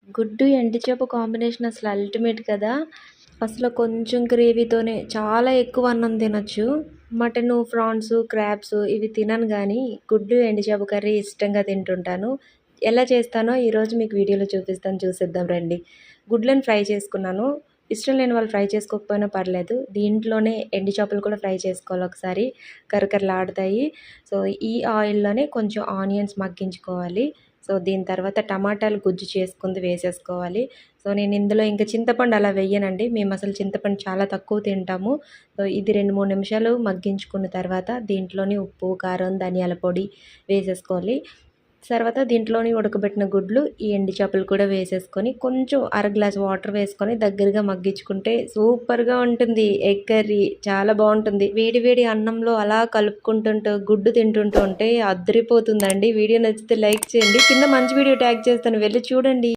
గుడ్డు, ఎండు చేప కాంబినేషన్ అసలు అల్టిమేట్ కదా! అసలు కొంచెం గ్రేవీతోనే చాలా ఎక్కువ అన్నం తినొచ్చు. మటను, ఫ్రాన్స్, క్రాబ్స్ ఇవి తినను గానీ, గుడ్డు, ఎండు చేప కర్రీ ఇష్టంగా తింటుంటాను. ఎలా చేస్తానో ఈరోజు మీకు వీడియోలో చూపిస్తాను, చూసేద్దాం రండి. గుడ్లను ఫ్రై చేసుకున్నాను. ఇష్టం లేని వాళ్ళు ఫ్రై చేసుకోకపోయినా పర్లేదు. దీంట్లోనే ఎండు చేపలు కూడా ఫ్రై చేసుకోవాలి ఒకసారి. కరకరలాడతాయి. సో, ఈ ఆయిల్‌లోనే కొంచెం ఆనియన్స్ మగ్గించుకోవాలి. సో, దీని తర్వాత టమాటాలు గుజ్జు చేసుకుంది వేసేసుకోవాలి. సో, నేను ఇందులో ఇంక చింతపండు అలా వెయ్యనండి. మేమసలు చింతపండు చాలా తక్కువ తింటాము. సో, ఇది 2, 3 నిమిషాలు మగ్గించుకున్న తర్వాత దీంట్లోని ఉప్పు, కారం, ధనియాల పొడి వేసేసుకోవాలి. తర్వాత దీంట్లోని ఉడకబెట్టిన గుడ్లు, ఈ ఎండు చేపలు కూడా వేసేసుకొని కొంచెం అర గ్లాస్ వాటర్ వేసుకొని దగ్గరగా మగ్గించుకుంటే సూపర్‌గా ఉంటుంది ఎగ్ కర్రీ. చాలా బావుంటుంది. వేడి వేడి అన్నంలో అలా కలుపుకుంటుంటూ గుడ్డు తింటుంటూ ఉంటే అద్దరిపోతుందండి. వీడియో నచ్చితే లైక్ చేయండి. కింద మంచి వీడియో ట్యాగ్ చేస్తాను, వెళ్లి చూడండి.